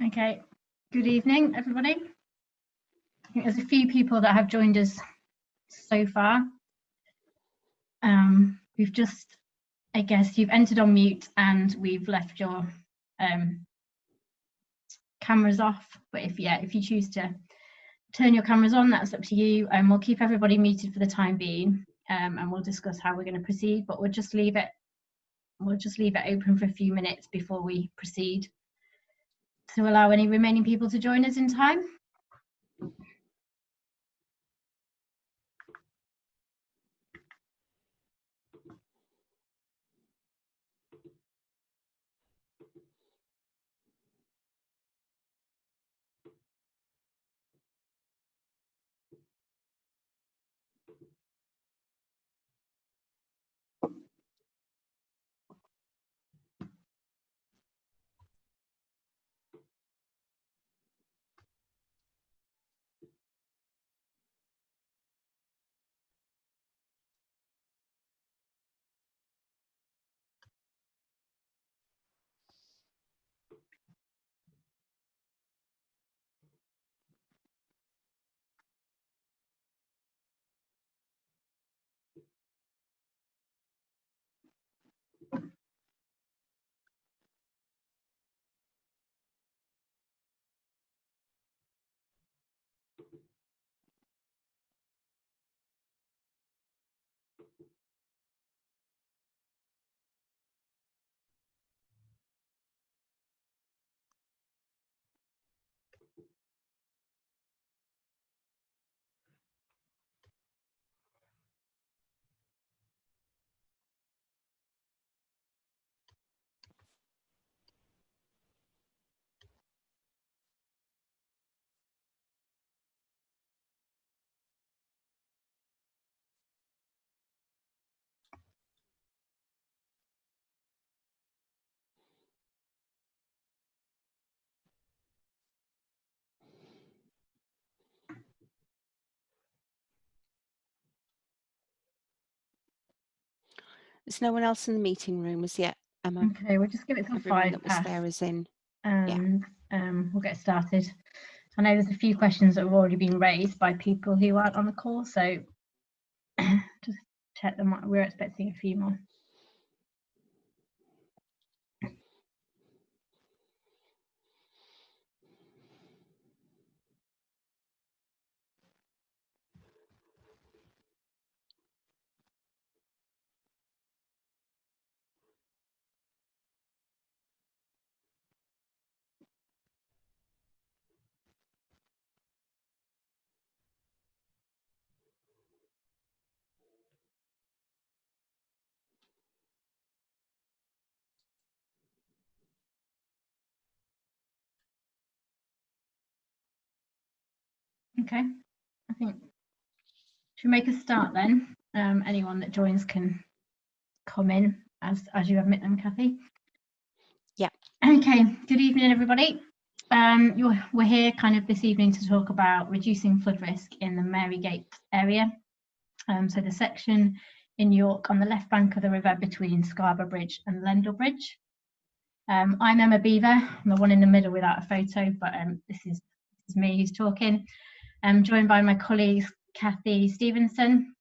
Okay, good evening, everybody. I think there's a few people that have joined us so far. We've just, I guess, you've entered on mute and we've left your cameras off. But if you choose to turn your cameras on, that's up to you. And we'll keep everybody muted for the time being, and we'll discuss how we're going to proceed. But we'll just leave it open for a few minutes before we proceed to allow any remaining people to join us in time. There's no one else in the meeting room as yet, Emma. Okay, we'll just give it till Everyone 5 that was past. there is in. And we'll get started. I know there's a few questions that have already been raised by people who aren't on the call, so just check them out. We're expecting a few more. Okay, I think, should we make a start then? Anyone that joins can come in as you admit them, Kathy. Yeah. Okay, good evening, everybody. We're here kind of this evening to talk about reducing flood risk in the Marygate area. So the section in York on the left bank of the river between Scarborough Bridge and Lendal Bridge. I'm Emma Beaver. I'm the one in the middle without a photo, but this is me who's talking. I'm joined by my colleagues Kathy Stevenson.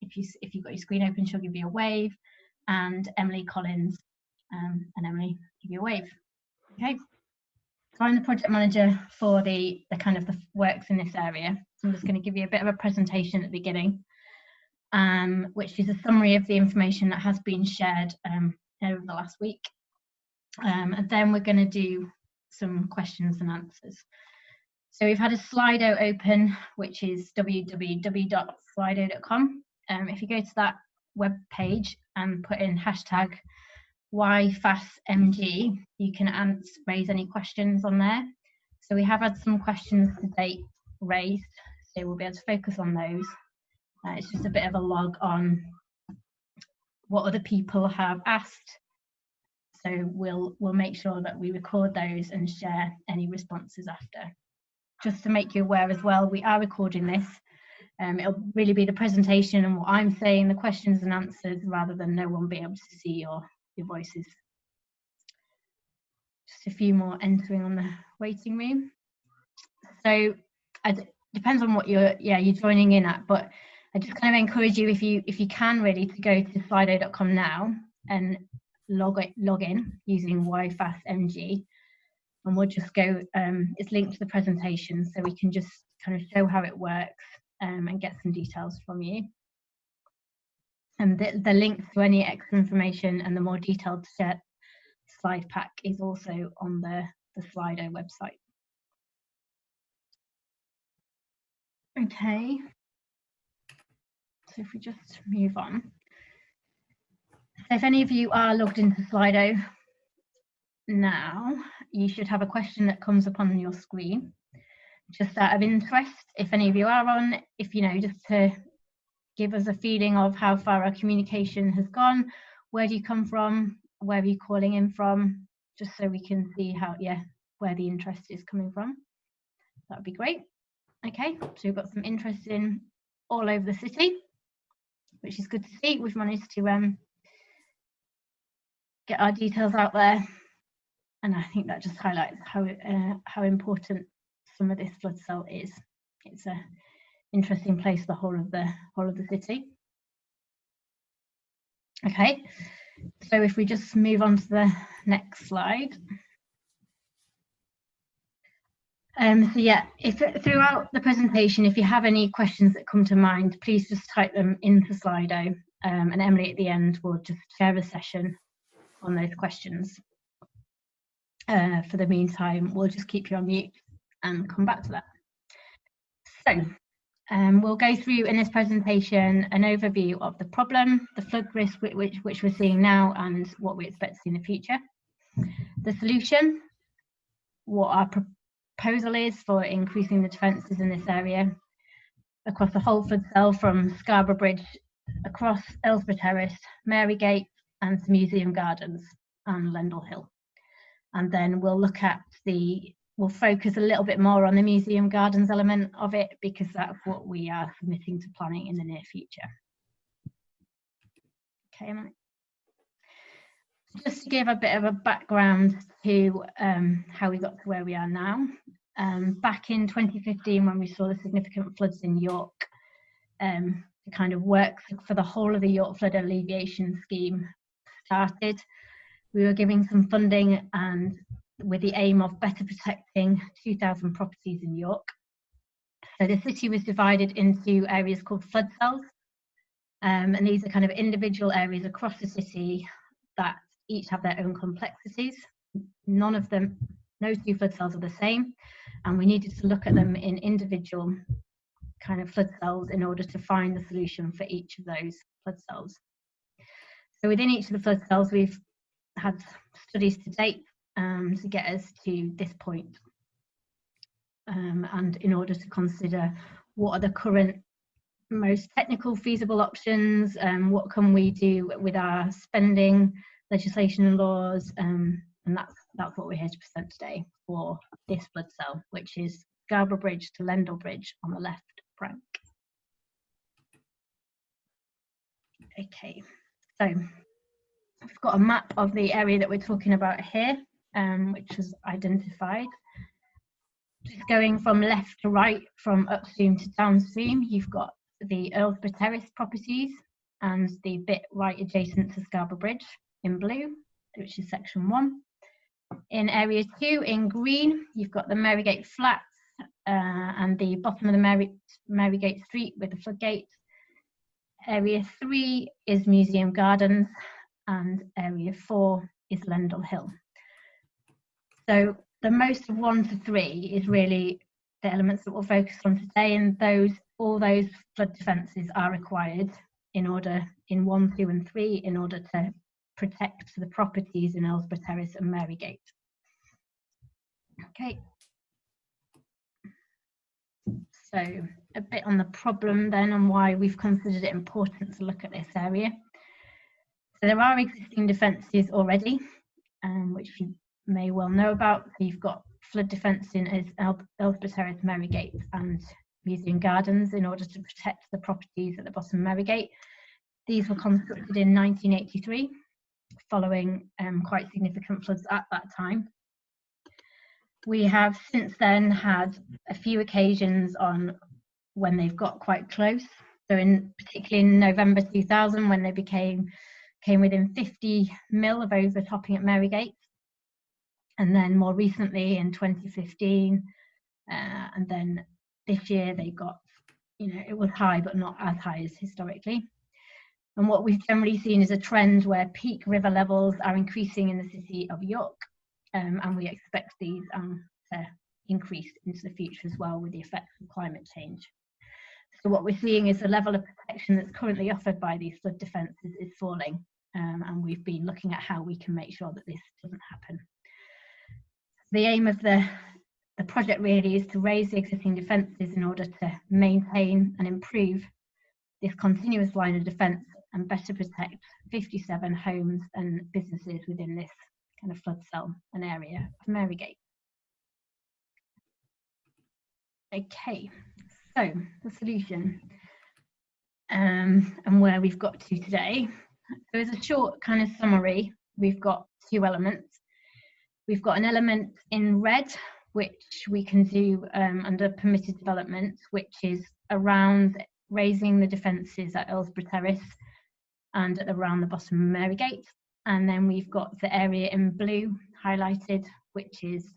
If you've got your screen open, she'll give you a wave, and Emily Collins. And Emily, give you a wave. Okay. So I'm the project manager for the kind of the works in this area. So I'm just going to give you a bit of a presentation at the beginning, which is a summary of the information that has been shared over the last week. And then we're going to do some questions and answers. So we've had a Slido open, which is www.slido.com. If you go to that web page and put in hashtag YFASMG, you can raise any questions on there. So we have had some questions to date raised, so we'll be able to focus on those. It's just a bit of a log on what other people have asked. So we'll make sure that we record those and share any responses after. Just to make you aware as well, we are recording this. It'll really be the presentation and what I'm saying, the questions and answers, rather than no one being able to see your voices. just a few more entering on the waiting room. So it depends on what you're joining in at, but I just kind of encourage you, if you can really, to go to slido.com now and log in using YFastMG, and we'll just go, it's linked to the presentation, so we can just kind of show how it works and get some details from you. And the link to any extra information and the more detailed slide pack is also on the Slido website. Okay, so if we just move on. So if any of you are logged into Slido now, you should have a question that comes up on your screen. Just out of interest, if any of you are on, if just to give us a feeling of how far our communication has gone, where do you come from, where are you calling in from, just so we can see how, where the interest is coming from. That would be great. Okay, so we've got some interest in all over the city, which is good to see. We've managed to get our details out there, and I think that just highlights how important some of this flood cell is. It's a interesting place, the whole of the city. Okay, so if we just move on to the next slide. So yeah, if throughout the presentation, if you have any questions that come to mind, please just type them into Slido, and Emily at the end will just share a session on those questions. For the meantime, we'll just keep you on mute and come back to that. So we'll go through in this presentation an overview of the problem, the flood risk which we're seeing now, and what we expect to see in the future. The solution, what our proposal is for increasing the defences in this area across the whole flood cell, from Scarborough Bridge across Aylesbury Terrace, Marygate, and to Museum Gardens and Lendal Hill. And then we'll look at we'll focus a little bit more on the Museum Gardens element of it, because that's what we are submitting to planning in the near future. Okay, Emily. Just to give a bit of a background to how we got to where we are now. Back in 2015, when we saw the significant floods in York, the kind of work for the whole of the York Flood Alleviation Scheme started. We were giving some funding, and with the aim of better protecting 2,000 properties in York. So the city was divided into areas called flood cells, and these are kind of individual areas across the city that each have their own complexities. No two flood cells are the same, and we needed to look at them in individual kind of flood cells in order to find the solution for each of those flood cells. So within each of the flood cells, we've had studies to date to get us to this point, and in order to consider what are the current most technical feasible options, what can we do with our spending, legislation and laws, and that's what we're here to present today for this flood cell, which is Scarborough Bridge to Lendal Bridge on the left bank. Okay, so I've got a map of the area that we're talking about here, which is identified. Just going from left to right, from upstream to downstream, you've got the Aylesbury Terrace properties and the bit right adjacent to Scarborough Bridge in blue, which is section 1. In area 2 in green, you've got the Marygate flats and the bottom of the Marygate street with the floodgate. Area 3 is Museum Gardens, and area 4 is Lendal Hill. So the most of 1 to 3 is really the elements that we'll focus on today, and all those flood defences are required in 1, 2 and 3 in order to protect the properties in Aylesbury Terrace and Marygate. Okay. So a bit on the problem then, and why we've considered it important to look at this area. So there are existing defences already, which you may well know about. So you've got flood defence in Aylesbury Terrace, Marygate and Museum Gardens in order to protect the properties at the bottom of Marygate. These were constructed in 1983, following quite significant floods at that time. We have since then had a few occasions on when they've got quite close. So particularly in November 2000, when they came within 50 mil of overtopping at Marygate. And then more recently in 2015, and then this year they got, it was high, but not as high as historically. And what we've generally seen is a trend where peak river levels are increasing in the city of York, and we expect these to increase into the future as well with the effects of climate change. So what we're seeing is the level of protection that's currently offered by these flood defences is falling, and we've been looking at how we can make sure that this doesn't happen. The aim of the project really is to raise the existing defences in order to maintain and improve this continuous line of defence and better protect 57 homes and businesses within this kind of flood zone and area of Marygate. Okay, so the solution and where we've got to today. So as a short kind of summary, we've got two elements. We've got an element in red, which we can do under permitted development, which is around raising the defences at Earlsborough Terrace and around the bottom of Marygate. And then we've got the area in blue highlighted, which is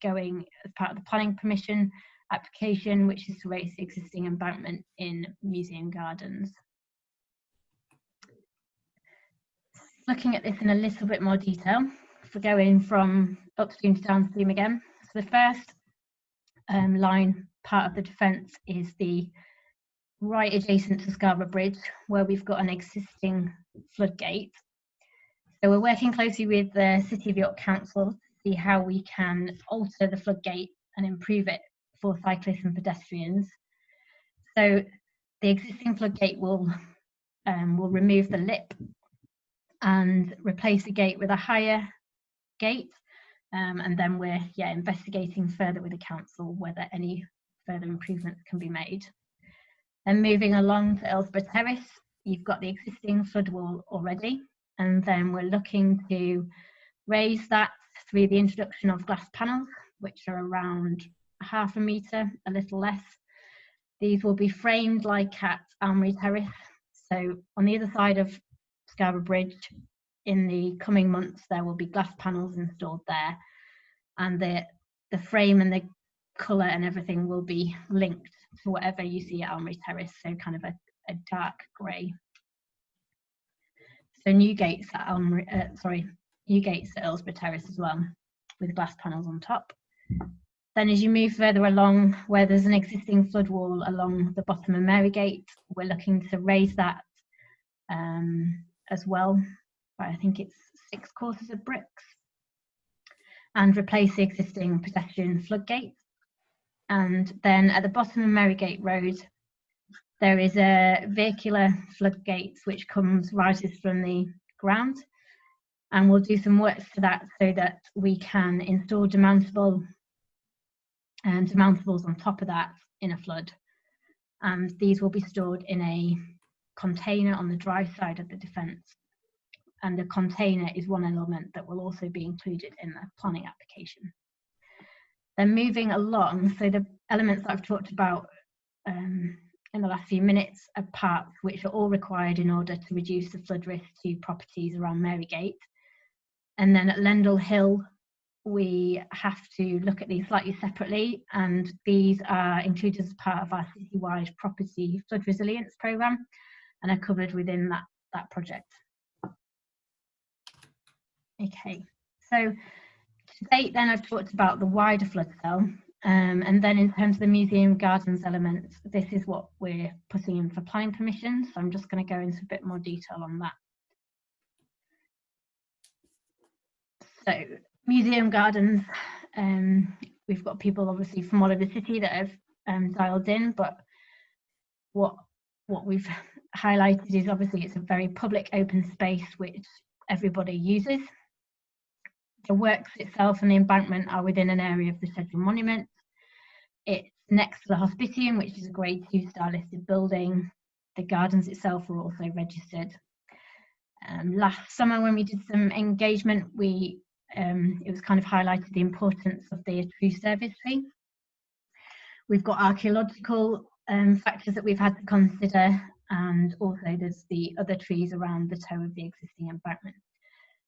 going as part of the planning permission application, which is to raise the existing embankment in Museum Gardens. Looking at this in a little bit more detail, if we're going from upstream to downstream again. So the first line part of the defence is the right adjacent to Scarborough Bridge, where we've got an existing floodgate. So we're working closely with the City of York Council to see how we can alter the floodgate and improve it for cyclists and pedestrians. So the existing floodgate will remove the lip and replace the gate with a higher gate, and then we're investigating further with the council whether any further improvements can be made. Then moving along to Earlsborough Terrace, you've got the existing flood wall already, and then we're looking to raise that through the introduction of glass panels, which are around 1/2 metre, a little less. These will be framed like at Almery Terrace. So on the other side of Scarborough Bridge, in the coming months, there will be glass panels installed there, and the frame and the colour and everything will be linked to whatever you see at Almery Terrace, so kind of a dark grey. So new gates at Earlsborough Terrace as well, with glass panels on top. Then as you move further along, where there's an existing flood wall along the bottom of Marygate, we're looking to raise that as well by, I think it's 6 courses of bricks, and replace the existing pedestrian floodgate. And then at the bottom of Marygate Road, there is a vehicular floodgate which rises from the ground, and we'll do some works to that so that we can install demountables on top of that in a flood. And these will be stored in a container on the dry side of the defence. And the container is one element that will also be included in the planning application. Then moving along, so the elements that I've talked about in the last few minutes are parts which are all required in order to reduce the flood risk to properties around Marygate. And then at Lendal Hill, we have to look at these slightly separately, and these are included as part of our citywide property flood resilience programme and are covered within that project. Okay, so to date then I've talked about the wider flood zone, and then in terms of the Museum Gardens elements, this is what we're putting in for planning permission, so I'm just going to go into a bit more detail on that. So Museum Gardens, we've got people obviously from all over the city that have dialed in, but what we've highlighted is obviously it's a very public open space which everybody uses. The works itself and the embankment are within an area of the scheduled monument. It's next to the Hospitium, which is a Grade 2 star listed building. The gardens itself are also registered. Last summer when we did some engagement, we it was kind of highlighted the importance of the true service tree. We've got archaeological factors that we've had to consider, and also there's the other trees around the toe of the existing embankment.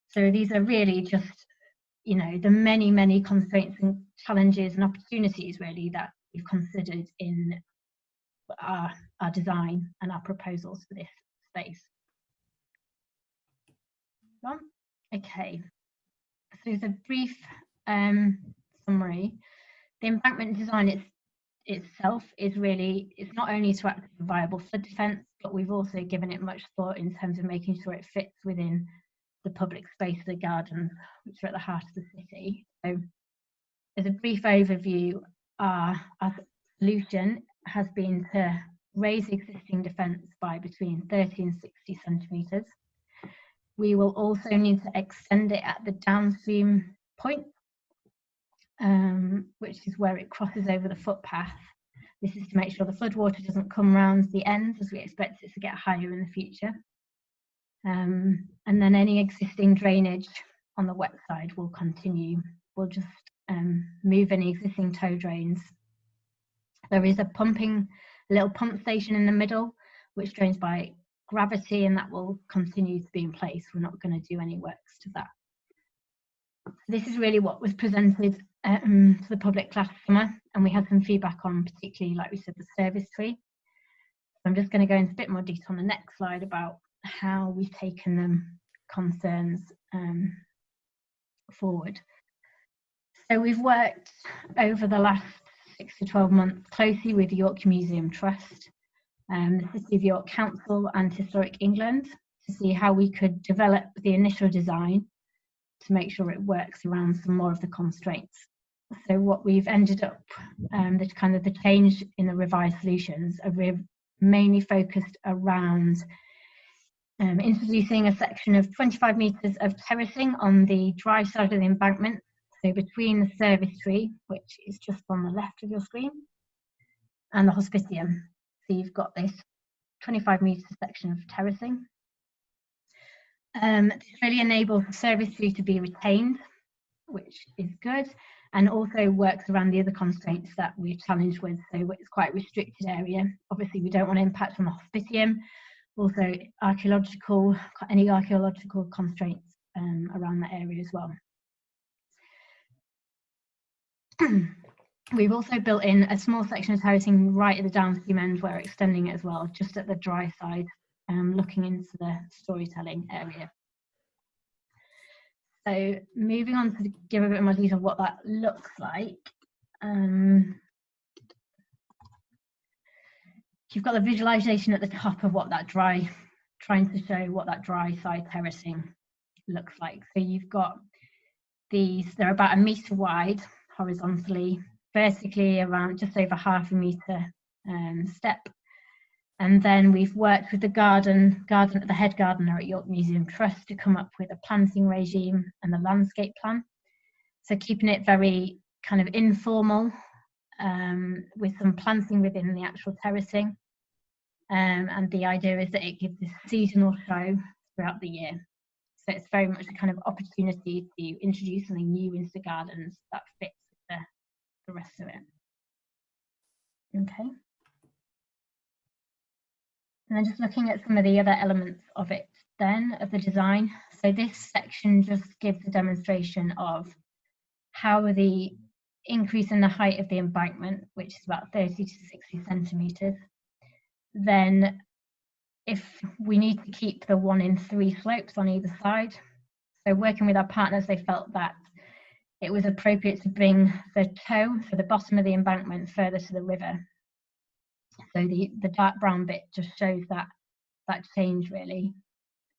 So these are really just, you know, the many constraints and challenges and opportunities really that we've considered in our design and our proposals for this space. Okay, so there's a brief summary. The embankment design itself is really, it's not only to act as a viable flood defence, but we've also given it much thought in terms of making sure it fits within the public space of the gardens, which are at the heart of the city. So as a brief overview, our solution has been to raise the existing defence by between 30 and 60 centimetres. We will also need to extend it at the downstream point, which is where it crosses over the footpath. This is to make sure the floodwater doesn't come round the end, as we expect it to get higher in the future. And then any existing drainage on the wet side will continue. We'll just move any existing tow drains. There is a little pump station in the middle, which drains by gravity, and that will continue to be in place. We're not going to do any works to that. This is really what was presented to the public last summer, and we had some feedback on, particularly, like we said, the service tree. I'm just going to go into a bit more detail on the next slide about how we've taken them concerns forward. So we've worked over the last 6 to 12 months closely with the York Museum Trust, the City of York Council and Historic England to see how we could develop the initial design to make sure it works around some more of the constraints. So what we've ended up, the change in the revised solutions are mainly focused around introducing a section of 25 metres of terracing on the dry side of the embankment, so between the service tree, which is just on the left of your screen, and the hospitium. So you've got this 25 metre section of terracing. This really enables the service tree to be retained, which is good, and also works around the other constraints that we're challenged with. So it's quite a restricted area. Obviously, we don't want to impact on the hospitium. Also, any archaeological constraints around that area as well. We've also built in a small section of terracing right at the downstream end where we're extending it as well, just at the dry side, looking into the storytelling area. So moving on to give a bit more detail of what that looks like. You've got the visualization at the top of what that trying to show what that dry side terracing looks like. So you've got these, they're about 1 metre wide horizontally, vertically around just over ½ metre step. And then we've worked with the head gardener at York Museum Trust to come up with a planting regime and the landscape plan. So keeping it very kind of informal, with some planting within the actual terracing. And the idea is that it gives this seasonal show throughout the year. So it's very much a kind of opportunity to introduce something new into the gardens that fits with the rest of it. Okay. And then just looking at some of the other elements of it then, of the design. So this section just gives a demonstration of how the increase in the height of the embankment, which is about 30 to 60 centimetres, then if we need to keep the 1 in 3 slopes on either side. So working with our partners, they felt that it was appropriate to bring the toe, so the bottom of the embankment, further to the river. So the dark brown bit just shows that change really,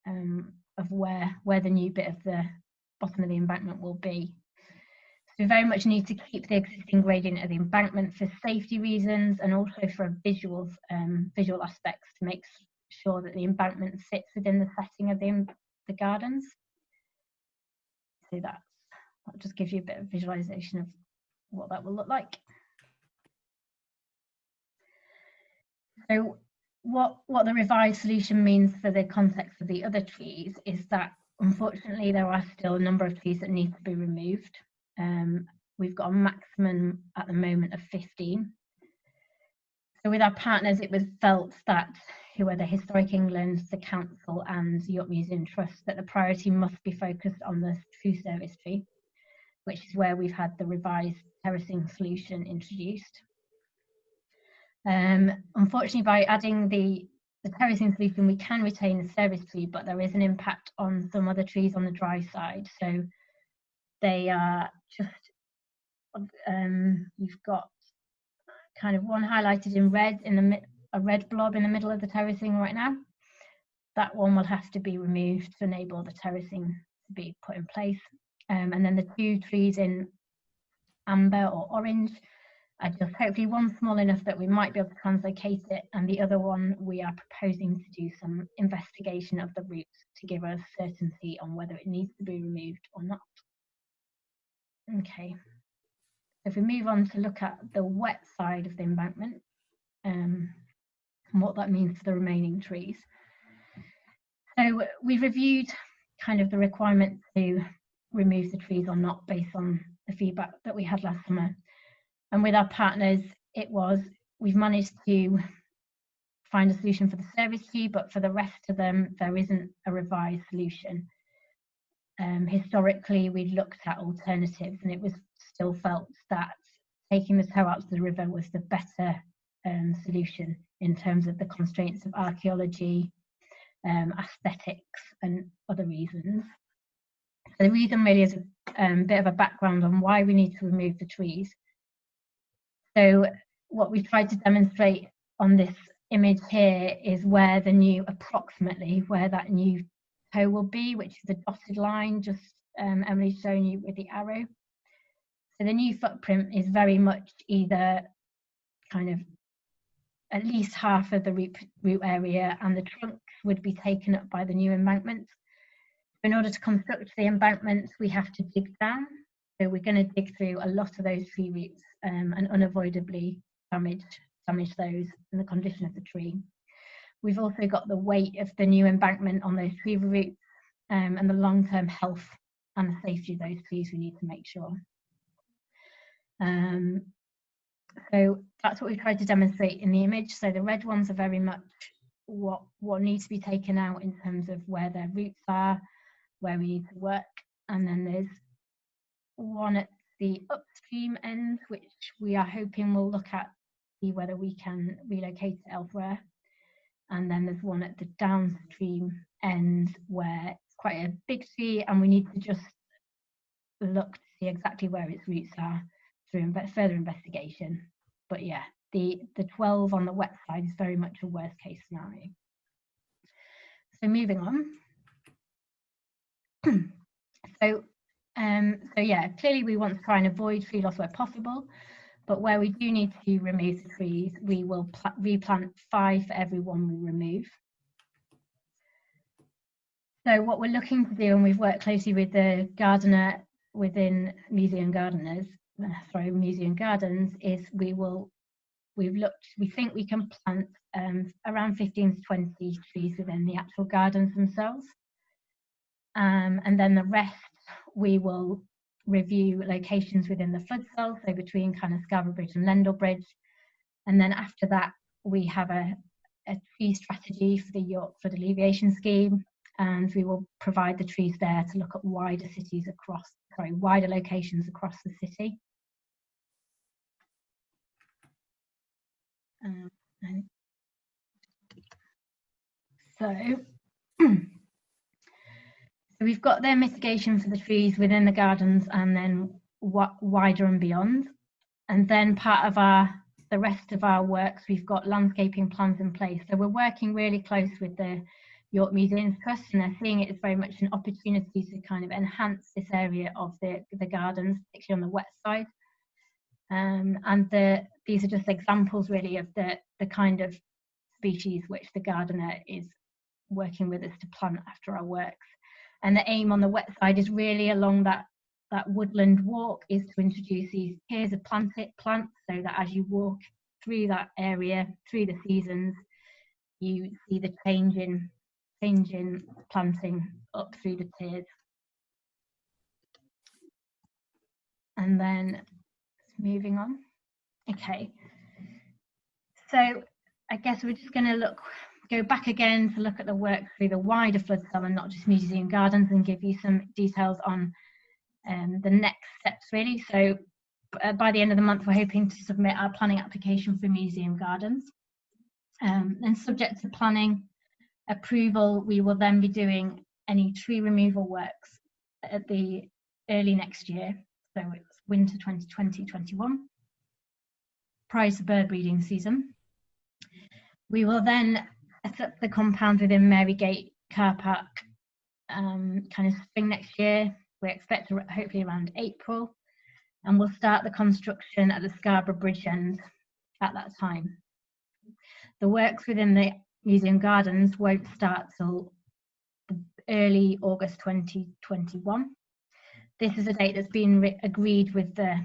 of where the new bit of the bottom of the embankment will be. So we very much need to keep the existing gradient of the embankment for safety reasons and also for visual aspects to make sure that the embankment fits within the setting of the gardens. So that just gives you a bit of visualization of what that will look like. So what the revised solution means for the context of the other trees is that Unfortunately, there are still a number of trees that need to be removed. We've got a maximum at the moment of 15. So with our partners, it was felt that, who are the Historic England, the Council and the York Museum Trust, that the priority must be focused on the true service tree, which is where we've had the revised terracing solution introduced. Unfortunately, by adding the terracing solution, we can retain the service tree, but there is an impact on some other trees on the dry side. So they are just, you've got kind of one highlighted in red, a red blob in the middle of the terracing right now. That one will have to be removed to enable the terracing to be put in place. And then the two trees in amber or orange are just hopefully one small enough that we might be able to translocate it, and the other one we are proposing to do some investigation of the roots to give us certainty on whether it needs to be removed or not. Okay, if we move on to look at the wet side of the embankment, and what that means for the remaining trees. So we've reviewed kind of the requirement to remove the trees or not based on the feedback that we had last summer. And with our partners, we've managed to find a solution for the service tree, but for the rest of them, there isn't a revised solution. Historically, we'd looked at alternatives, and it was still felt that taking the tow out to the river was the better solution in terms of the constraints of archaeology, aesthetics, and other reasons. So the reason really is a bit of a background on why we need to remove the trees. So what we've tried to demonstrate on this image here is where approximately where that new toe will be, which is the dotted line, just Emily's showing you with the arrow. So the new footprint is very much either kind of at least half of the root area, and the trunks would be taken up by the new embankment. In order to construct the embankment, we have to dig down. So we're going to dig through a lot of those tree roots and unavoidably damage those in the condition of the tree. We've also got the weight of the new embankment on those tree roots and the long-term health and the safety of those trees we need to make sure. So that's what we've tried to demonstrate in the image. So the red ones are very much what needs to be taken out in terms of where their roots are, where we need to work. And then there's one at the upstream end, which we are hoping we'll look at, see whether we can relocate it elsewhere. And then there's one at the downstream end where it's quite a big tree, and we need to just look to see exactly where its roots are through further investigation. But yeah, the 12 on the wet side is very much a worst case scenario. So moving on. So yeah, clearly we want to try and avoid tree loss where possible, but where we do need to remove the trees, we will replant 5 for every one we remove. So what we're looking to do, and we've worked closely with the gardener within Museum Gardens, is we think we can plant around 15 to 20 trees within the actual gardens themselves. And then the rest, we will review locations within the flood zone, so between kind of Scarborough Bridge and Lendal Bridge. And then after that, we have a tree strategy for the York Flood Alleviation Scheme, and we will provide the trees there to look at wider locations across the city. So we've got their mitigation for the trees within the gardens, and then wider and beyond. And then part of the rest of our works, we've got landscaping plans in place. So we're working really close with the York Museum Trust, and they're seeing it as very much an opportunity to kind of enhance this area of the gardens, particularly on the wet side. And these are just examples really of the kind of species which the gardener is working with us to plant after our works. And the aim on the wet side is really along that woodland walk is to introduce these tiers of plants so that as you walk through that area, through the seasons, you see the change in changing planting up through the tiers. And then moving on. Okay, so I guess we're just going to go back again to look at the work through the wider flood zone and not just Museum Gardens, and give you some details on the next steps really. So by the end of the month, we're hoping to submit our planning application for Museum Gardens. And subject to planning approval, we will then be doing any tree removal works at the early next year. So it's winter 2020-21, prior to bird breeding season. We will then set up the compound within Marygate car park kind of spring next year. We expect to hopefully around April, and we'll start the construction at the Scarborough bridge end at that time. The works within the Museum Gardens won't start till early August 2021. This is a date that's been agreed with the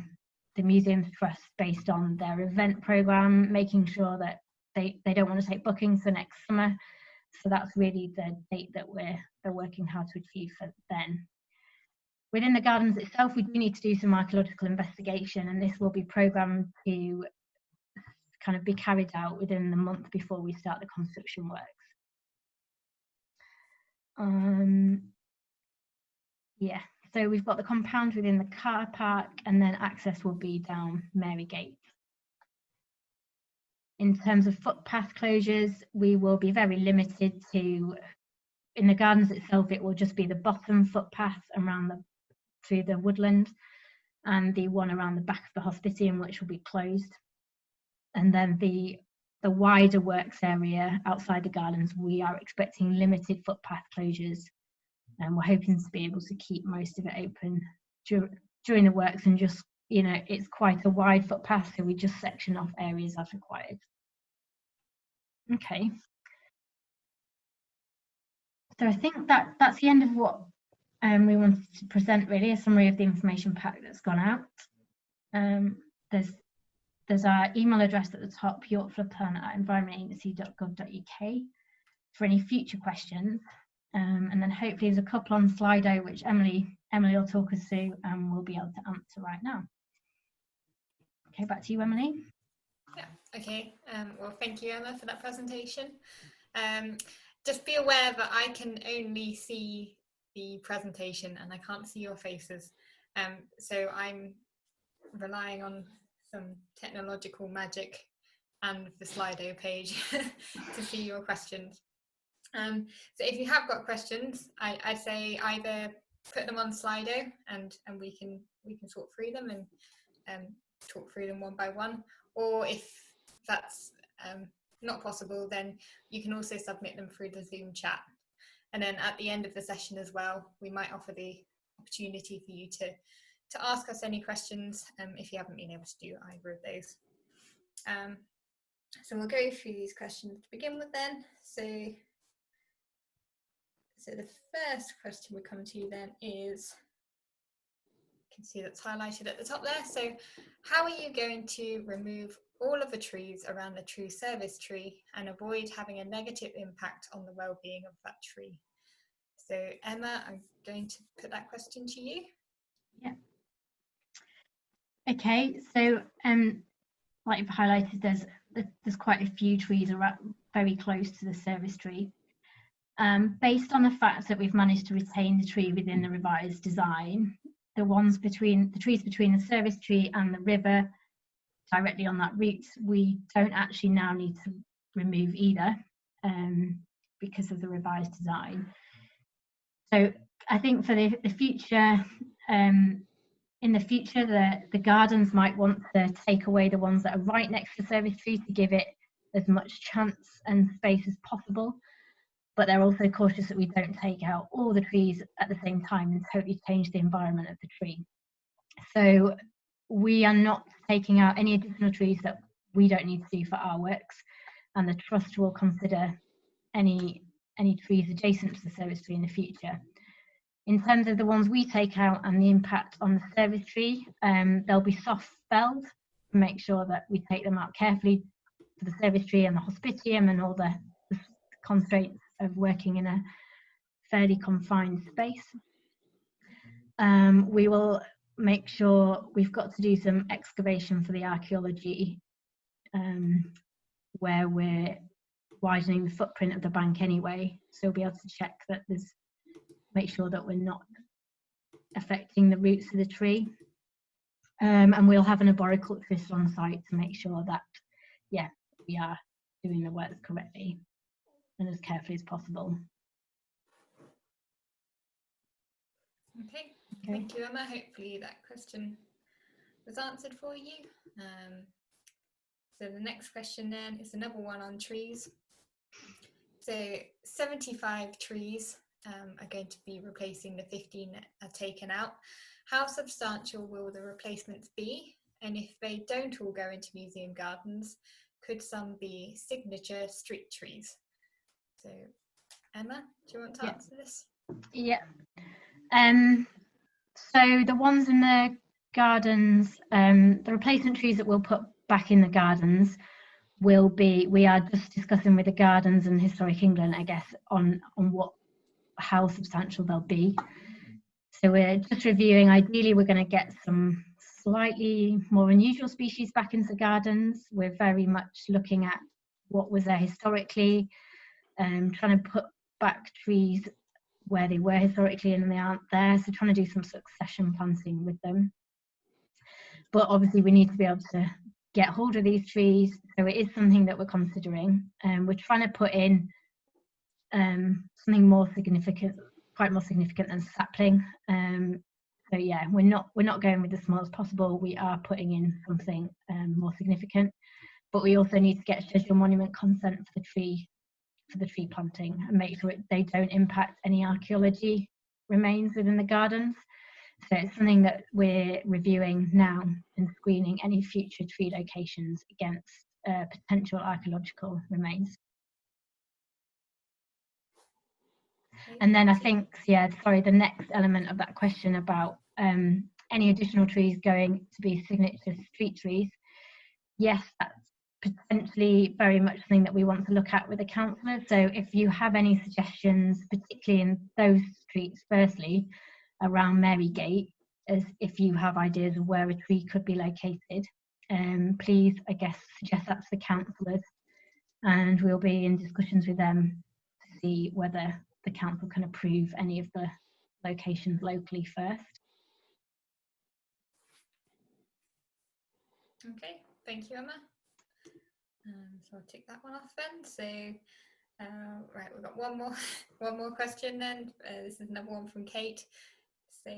Museum's Trust based on their event programme, making sure that they don't want to take bookings for next summer. So that's really the date that they're working hard to achieve for then. Within the gardens itself, we do need to do some archaeological investigation, and this will be programmed to kind of be carried out within the month before we start the construction works. Yeah, so we've got the compound within the car park, and then access will be down Marygate. In terms of footpath closures, we will be very limited to, in the gardens itself, it will just be the bottom footpath around through the woodland, and the one around the back of the hospitium, which will be closed. And then the wider works area outside the gardens, we are expecting limited footpath closures, and we're hoping to be able to keep most of it open during the works, and just, you know, it's quite a wide footpath, so we just section off areas as required. Okay, so I think that's the end of what we wanted to present, really, a summary of the information pack that's gone out. There's our email address at the top, yorkfloodplan@environmentagency.gov.uk, for any future questions. And then hopefully there's a couple on Slido which Emily will talk us through and we'll be able to answer right now. Okay, back to you, Emily. Yeah, okay. Well, thank you, Emma, for that presentation. Just be aware that I can only see the presentation and I can't see your faces. So I'm relying on some technological magic and the Slido page to see your questions. So if you have got questions, I'd say either put them on Slido and we can sort through them and talk through them one by one, or if that's not possible, then you can also submit them through the Zoom chat. And then at the end of the session as well, we might offer the opportunity for you to ask us any questions if you haven't been able to do either of those. So we'll go through these questions to begin with then. So the first question we come to then is, you can see that's highlighted at the top there. So how are you going to remove all of the trees around the true service tree and avoid having a negative impact on the well-being of that tree? So Emma, I'm going to put that question to you. Yeah. Okay, so like you've highlighted, there's quite a few trees around, very close to the service tree. Based on the fact that we've managed to retain the tree within the revised design, the trees between the service tree and the river directly on that route, we don't actually now need to remove either because of the revised design. So I think for the future, in the future, the gardens might want to take away the ones that are right next to the service tree to give it as much chance and space as possible. But they're also cautious that we don't take out all the trees at the same time and totally change the environment of the tree. So we are not taking out any additional trees that we don't need to do for our works, and the Trust will consider any trees adjacent to the service tree in the future. In terms of the ones we take out and the impact on the service tree, they'll be soft felled to make sure that we take them out carefully for the service tree and the hospitium and all the constraints of working in a fairly confined space. We will make sure we've got to do some excavation for the archaeology, where we're widening the footprint of the bank anyway, so we'll be able to check that make sure that we're not affecting the roots of the tree. And we'll have an arboriculturist on site to make sure that, yeah, we are doing the work correctly and as carefully as possible. Okay, thank you, Emma. Hopefully that question was answered for you. So the next question then is another one on trees. So 75 trees are going to be replacing the 15 that are taken out. How substantial will the replacements be? And if they don't all go into museum gardens, could some be signature street trees? So Emma, do you want to answer this? Yeah. So the ones in the gardens, the replacement trees that we'll put back in the gardens will be, we are just discussing with the Gardens and Historic England, I guess, on how substantial they'll be. So we're just reviewing, ideally we're going to get some slightly more unusual species back into the gardens. We're very much looking at what was there historically, trying to put back trees where they were historically and they aren't there, so trying to do some succession planting with them. But obviously we need to be able to get hold of these trees, so it is something that we're considering. We're trying to put in something more significant, quite more significant than sapling. So yeah, we're not going with the smallest possible. We are putting in something more significant, but we also need to get scheduled monument consent for the tree planting and make sure they don't impact any archaeology remains within the gardens. So it's something that we're reviewing now and screening any future tree locations against potential archaeological remains. And then I think, yeah, sorry, the next element of that question about any additional trees going to be signature street trees. Yes, that's potentially very much something that we want to look at with the councillors. So if you have any suggestions, particularly in those streets, firstly, around Marygate, as if you have ideas of where a tree could be located, please, I guess, suggest that to the councillors, and we'll be in discussions with them to see whether the council can approve any of the locations locally first. Okay, thank you, Emma. So I'll take that one off then. So, right, we've got one more question then. This is another one from Kate. So,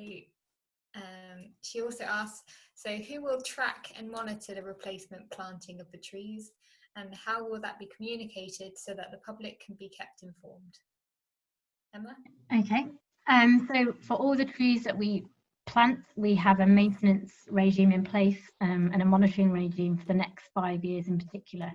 she also asks, so who will track and monitor the replacement planting of the trees, and how will that be communicated so that the public can be kept informed? Emma? Okay. So for all the trees that we plant, we have a maintenance regime in place and a monitoring regime for the next 5 years in particular.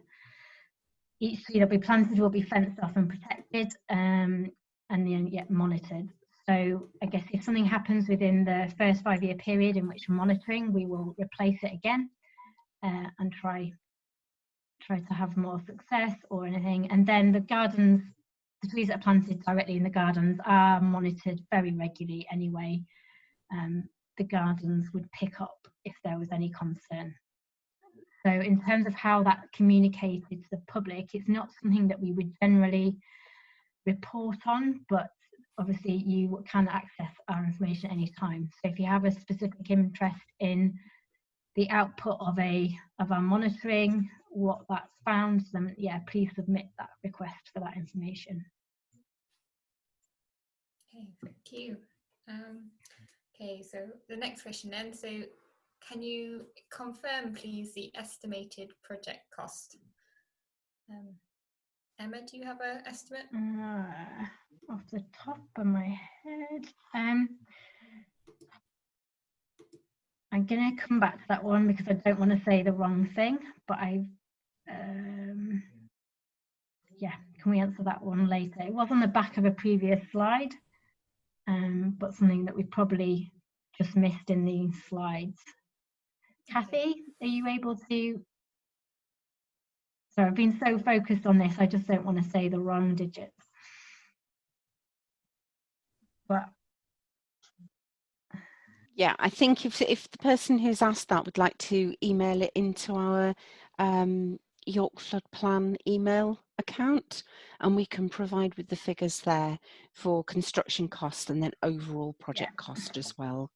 Each tree that we planted will be fenced off and protected and then yet monitored. So I guess if something happens within the first 5-year period in which we're monitoring, we will replace it again and try to have more success or anything. And then the gardens, the trees that are planted directly in the gardens are monitored very regularly anyway. The gardens would pick up if there was any concern. So in terms of how that communicated to the public, it's not something that we would generally report on, but obviously you can access our information any time. So if you have a specific interest in the output of our monitoring, what that's found, then yeah, please submit that request for that information. Okay, thank you. Okay, so the next question then. So can you confirm, please, the estimated project cost? Emma, do you have an estimate? Off the top of my head, I'm going to come back to that one because I don't want to say the wrong thing, but yeah, can we answer that one later? It was on the back of a previous slide, but something that we probably just missed in these slides. Kathy, are you able to? Sorry, I've been so focused on this, I just don't want to say the wrong digits. but Yeah, I think if the person who's asked that would like to email it into our York Flood Plan email account, and we can provide with the figures there for construction cost and then overall project cost as well.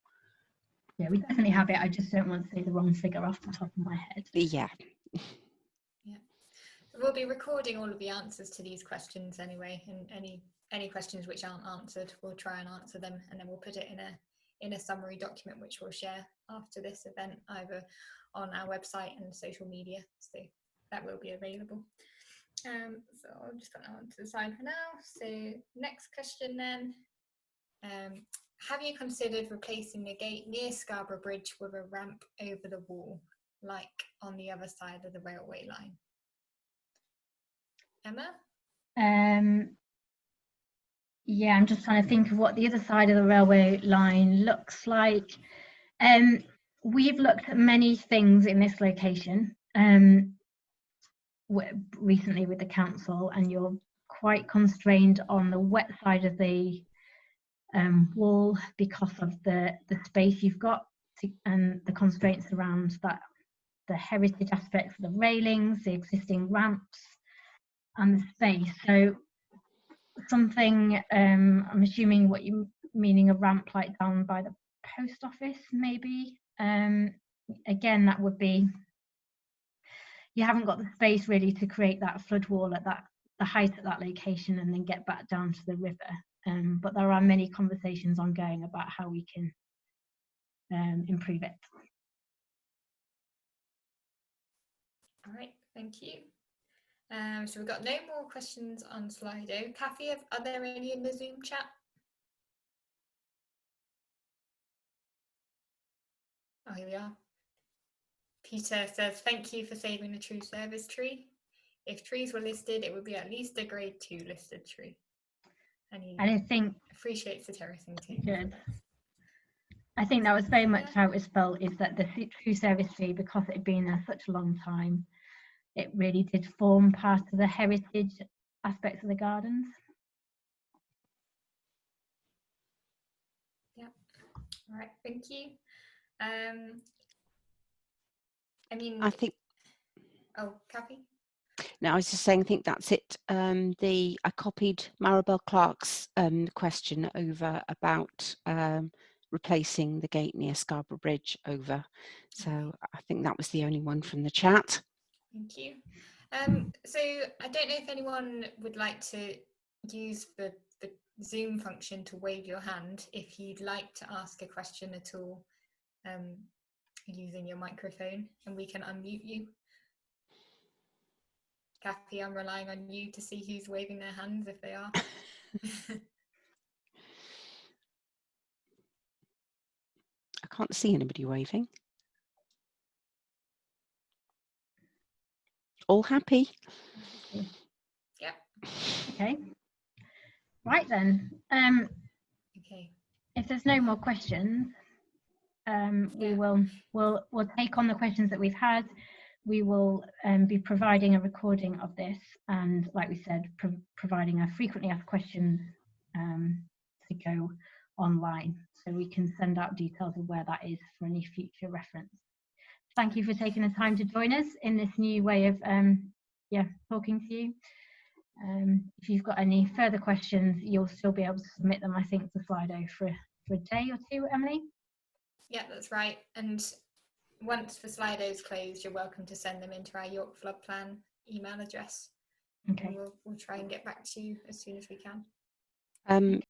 yeah, we definitely have it. I just don't want to say the wrong figure off the top of my head. Yeah. Yeah. We'll be recording all of the answers to these questions anyway, and any questions which aren't answered, we'll try and answer them, and then we'll put it in a summary document which we'll share after this event, either on our website and social media, so that will be available. So I'll just put that on to the side for now. So next question then, have you considered replacing the gate near Scarborough Bridge with a ramp over the wall, like on the other side of the railway line? Emma? Yeah, I'm just trying to think of what the other side of the railway line looks like. We've looked at many things in this location recently with the council, and you're quite constrained on the wet side of the wall because of the space you've got and the constraints around that, the heritage aspects of the railings, the existing ramps and the space. So something, I'm assuming what you're meaning, a ramp like down by the post office maybe. Again, that would be, you haven't got the space really to create that flood wall at the height at that location and then get back down to the river. But there are many conversations ongoing about how we can improve it. All right, thank you. So we've got no more questions on Slido. Kathy, are there any in the Zoom chat? Oh, here we are. Peter says, thank you for saving the true service tree. If trees were listed, it would be at least a grade 2 listed tree. And he I think appreciates the terracing too. good. I think that was very much how it was felt, is that the true service tree, because it had been there such a long time, it really did form part of the heritage aspects of the gardens. Yeah. All right. Thank you. I mean, I think. Oh, Kathy. No, I was just saying, I think that's it. I copied Maribel Clark's question over about replacing the gate near Scarborough Bridge over. So I think that was the only one from the chat. Thank you. So I don't know if anyone would like to use the Zoom function to wave your hand if you'd like to ask a question at all, using your microphone, and we can unmute you. Kathy, I'm relying on you to see who's waving their hands if they are. I can't see anybody waving. All happy? Yep. Okay. Right then. Okay. If there's no more questions, we'll take on the questions that we've had. We will be providing a recording of this, and like we said, providing a frequently asked questions to go online, so we can send out details of where that is for any future reference. Thank you for taking the time to join us in this new way of talking to you. If you've got any further questions, you'll still be able to submit them, I think, to Slido for a day or two, Emily? Yeah, that's right. And once the Slido's closed, you're welcome to send them into our York Flood Plan email address. Okay. And we'll try and get back to you as soon as we can.